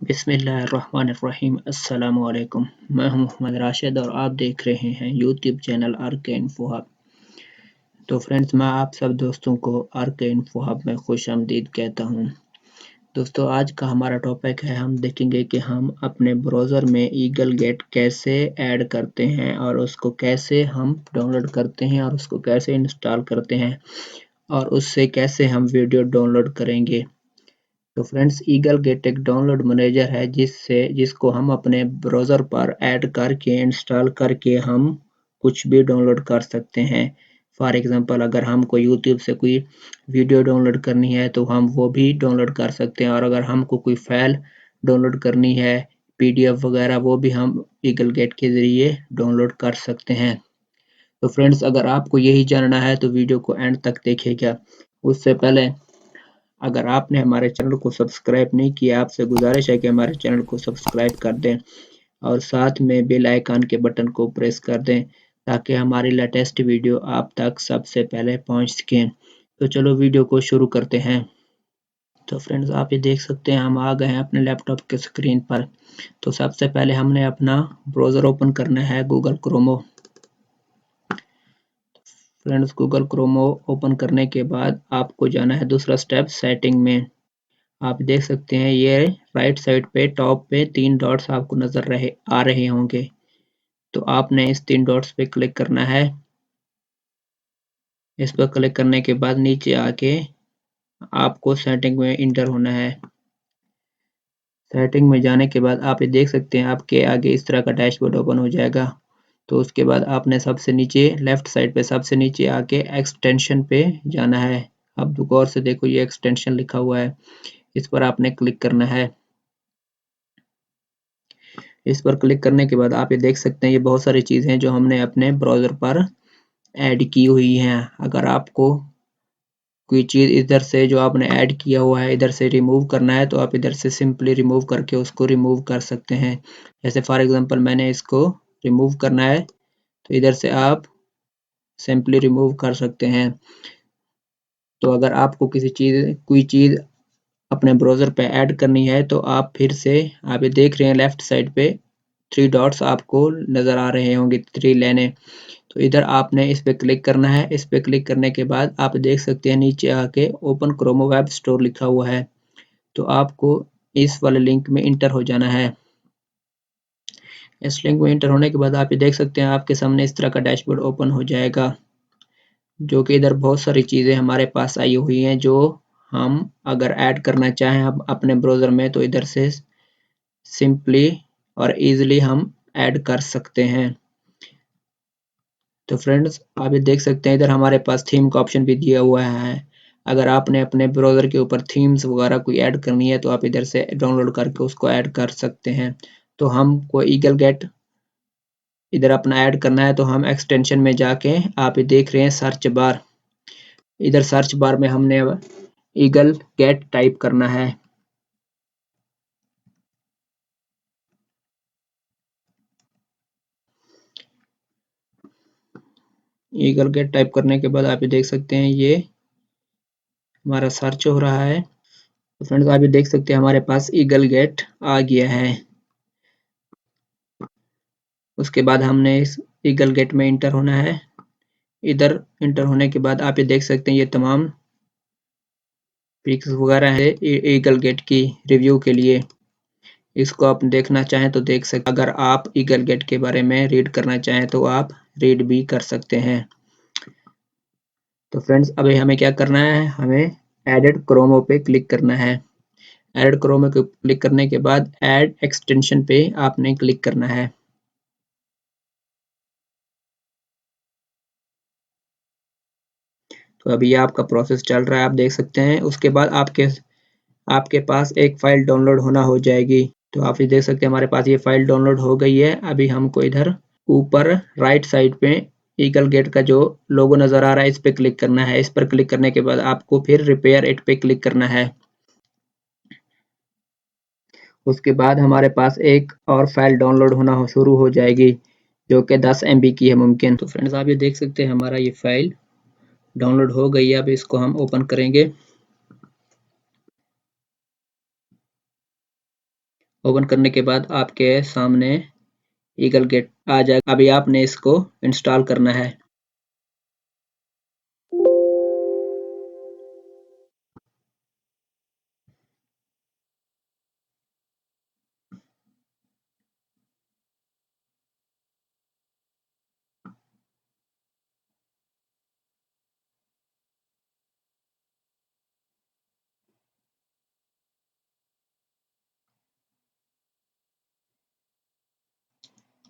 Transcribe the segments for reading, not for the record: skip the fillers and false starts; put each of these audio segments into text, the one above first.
बिस्मिल्लाहिर्रहमानिर्रहीम अस्सलामु अलैकुम। मैं हूं मोहम्मद राशिद और आप देख रहे हैं YouTube channel RK info hub. तो फ्रेंड्स, मैं आप सब दोस्तों को आरके इन्फो हब में खुशामदीद कहता हूं। दोस्तों, आज का हमारा टॉपिक है, हम देखेंगे कि हम अपने ब्राउज़र में ईगल गेट कैसे ऐड करते हैं और उसको कैसे हम डाउनलोड करते हैं और उसको कैसे इंस्टॉल करते हैं और उससे कैसे हम वीडियो डाउनलोड करेंगे। तो फ्रेंड्स, ईगल गेट एक डाउनलोड मैनेजर है जिसको हम अपने ब्राउज़र पर ऐड करके इंस्टॉल करके हम कुछ भी डाउनलोड कर सकते हैं। फॉर एग्जांपल, अगर हमको यूट्यूब से कोई वीडियो डाउनलोड करनी है तो हम वो भी डाउनलोड कर सकते हैं, और अगर हमको कोई फाइल डाउनलोड करनी है, पीडीएफ वगैरह, वो भी हम ईगल गेट के ज़रिए डाउनलोड कर सकते हैं। तो फ्रेंड्स, अगर आपको यही जानना है तो वीडियो को एंड तक देखिएगा। उससे पहले अगर आपने हमारे चैनल को सब्सक्राइब नहीं किया, आपसे गुजारिश है कि हमारे चैनल को सब्सक्राइब कर दें और साथ में बेल आइकन के बटन को प्रेस कर दें ताकि हमारी लेटेस्ट वीडियो आप तक सबसे पहले पहुंच सकें। तो चलो वीडियो को शुरू करते हैं। तो फ्रेंड्स, आप ये देख सकते हैं हम आ गए हैं अपने लैपटॉप के स्क्रीन पर। तो सबसे पहले हमने अपना ब्राउज़र ओपन करना है, Google Chrome. Friends, Google Chrome open करने के बाद आपको जाना है दूसरा स्टेप, सेटिंग में। आप देख सकते हैं ये राइट साइड पे टॉप पे 3 डॉट्स आपको नजर आ रहे होंगे। तो आपने इस 3 डॉट्स पे क्लिक करना है। इस पर क्लिक करने के बाद नीचे आके आपको सेटिंग में इंटर होना है। सेटिंग में जाने के बाद आप ये देख सकते हैं आपके आगे इस तरह का डैशबोर्ड ओपन हो जाएगा। तो उसके बाद आपने सबसे नीचे लेफ्ट साइड पे सबसे नीचे आके एक्सटेंशन पे जाना है। अब गौर से देखो, ये एक्सटेंशन लिखा हुआ है, इस पर आपने क्लिक करना है। इस पर क्लिक करने के बाद आप ये देख सकते हैं ये बहुत सारी चीज़ें हैं जो हमने अपने ब्राउज़र पर ऐड की हुई हैं। अगर आपको कोई चीज़ इधर से जो आपने ऐड किया हुआ है इधर से रिमूव करना है तो आप इधर से सिंपली रिमूव करके उसको रिमूव कर सकते हैं। जैसे फॉर एग्जांपल मैंने इसको रिमूव करना है तो इधर से आप सिंपली रिमूव कर सकते हैं। तो अगर आपको कोई चीज़ अपने ब्राउज़र पे ऐड करनी है तो आप फिर से, आप ये देख रहे हैं लेफ्ट साइड पे 3 डॉट्स आपको नज़र आ रहे होंगे, 3 लाइनें। तो इधर आपने इस पे क्लिक करना है। इस पे क्लिक करने के बाद आप देख सकते हैं नीचे आके ओपन क्रोमो वेब स्टोर लिखा हुआ है। तो आपको इस वाले लिंक में इंटर हो जाना है। इस लिंक में इंटर होने के बाद आप ये देख सकते हैं आपके सामने इस तरह का डैशबोर्ड ओपन हो जाएगा, जो कि इधर बहुत सारी चीज़ें हमारे पास आई हुई हैं जो हम अगर ऐड करना चाहें हम अपने ब्राउज़र में तो इधर से सिंपली और इजीली हम ऐड कर सकते हैं। तो फ्रेंड्स, आप ये देख सकते हैं इधर हमारे पास थीम का ऑप्शन भी दिया हुआ है। अगर आपने अपने ब्राउज़र के ऊपर थीम्स वगैरह कोई ऐड करनी है तो आप इधर से डाउनलोड करके उसको ऐड कर सकते हैं। तो हमको ईगल गेट इधर अपना ऐड करना है तो हम एक्सटेंशन में जाके, आप ये देख रहे हैं सर्च बार, इधर सर्च बार में हमने ईगल गेट टाइप करना है। ईगल गेट टाइप करने के बाद आप ये देख सकते हैं ये हमारा सर्च हो रहा है। तो फ्रेंड्स, आप ये देख सकते हैं हमारे पास ईगल गेट आ गया है। उसके बाद हमने इस ईगल गेट में इंटर होना है। इधर इंटर होने के बाद आप ये देख सकते हैं ये तमाम पिक्स वगैरह है ईगल गेट की रिव्यू के लिए। इसको आप देखना चाहें तो देख सकते, अगर आप ईगल गेट के बारे में रीड करना चाहें तो आप रीड भी कर सकते हैं। तो फ्रेंड्स, अभी हमें क्या करना है, हमें एडेड क्रोमो पे क्लिक करना है। एडेड क्रोमो पे क्लिक करने के बाद ऐड एक्सटेंशन पे आपने क्लिक करना है। तो अभी ये आपका प्रोसेस चल रहा है, आप देख सकते हैं। उसके बाद आपके पास एक फाइल डाउनलोड होना हो जाएगी। तो आप ये देख सकते हैं हमारे पास ये फाइल डाउनलोड हो गई है। अभी हमको इधर ऊपर राइट साइड पे ईगल गेट का जो लोगो नजर आ रहा है इस पे क्लिक करना है। इस पर क्लिक करने के बाद आपको फिर रिपेयर इट पे क्लिक करना है। उसके बाद हमारे पास एक और फाइल डाउनलोड होना शुरू हो जाएगी जो कि 10 MB की है मुमकिन। तो फ्रेंड्स, आप ये देख सकते हैं हमारा ये फाइल डाउनलोड हो गई है। अब इसको हम ओपन करेंगे। ओपन करने के बाद आपके सामने ईगल गेट आ जाएगा। अभी आपने इसको इंस्टॉल करना है।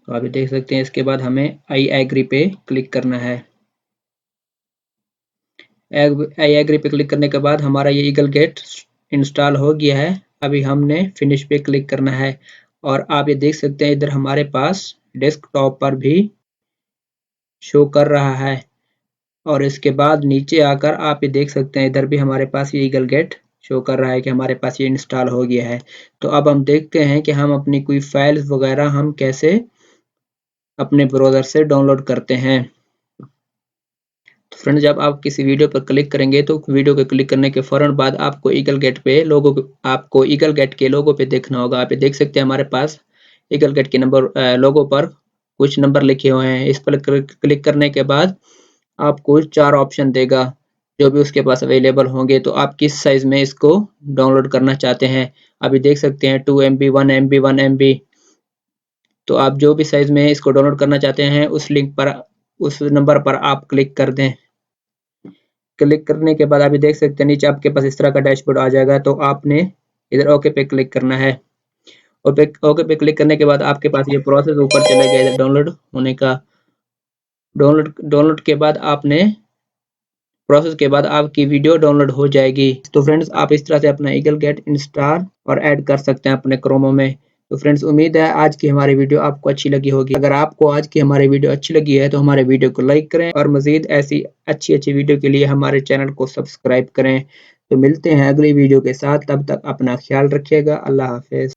तो अभी देख सकते हैं, इसके बाद हमें आई एग्री पे क्लिक करना है। आई एग्री पे क्लिक करने के बाद हमारा ये ईगल गेट इंस्टॉल हो गया है। अभी हमने फिनिश पे क्लिक करना है और आप ये देख सकते हैं इधर हमारे पास डेस्कटॉप पर भी शो कर रहा है। और इसके बाद नीचे आकर आप ये देख सकते हैं इधर भी हमारे पास ये ईगल गेट शो कर रहा है कि हमारे पास ये इंस्टॉल हो गया है। तो अब हम देखते हैं कि हम अपनी कोई फाइल्स वगैरह हम कैसे अपने ब्राउज़र से डाउनलोड करते हैं। तो फ्रेंड्स, जब आप किसी वीडियो पर क्लिक करेंगे तो वीडियो को क्लिक करने के फौरन बाद आपको ईगल गेट के लोगो पे देखना होगा। आप ये देख सकते हैं हमारे पास ईगल गेट के लोगो पर कुछ नंबर लिखे हुए हैं। इस पर क्लिक करने के बाद आपको 4 ऑप्शन देगा, जो भी उसके पास अवेलेबल होंगे। तो आप किस साइज में इसको डाउनलोड करना चाहते हैं। अभी देख सकते हैं 2 MB 1 MB 1 MB। तो आप जो भी साइज में इसको डाउनलोड करना चाहते हैं उस लिंक पर, उस नंबर पर आप क्लिक कर दें। क्लिक करने के बाद अभी देख सकते हैं नीचे आपके पास इस तरह का डैशबोर्ड आ जाएगा। तो आपने इधर ओके पे क्लिक करना है। ओके पे क्लिक करने के बाद आपके पास ये प्रोसेस ऊपर चलेगा इधर डाउनलोड होने का। डाउनलोड के बाद आपने प्रोसेस के बाद आपकी वीडियो डाउनलोड हो जाएगी। तो फ्रेंड्स, आप इस तरह से अपना ईगल गेट इंस्टॉल और ऐड कर सकते हैं अपने क्रोमो में। तो फ्रेंड्स, उम्मीद है आज की हमारी वीडियो आपको अच्छी लगी होगी। अगर आपको आज की हमारी वीडियो अच्छी लगी है तो हमारे वीडियो को लाइक करें और मजीद ऐसी अच्छी वीडियो के लिए हमारे चैनल को सब्सक्राइब करें। तो मिलते हैं अगली वीडियो के साथ, तब तक अपना ख्याल रखिएगा। अल्लाह हाफिज।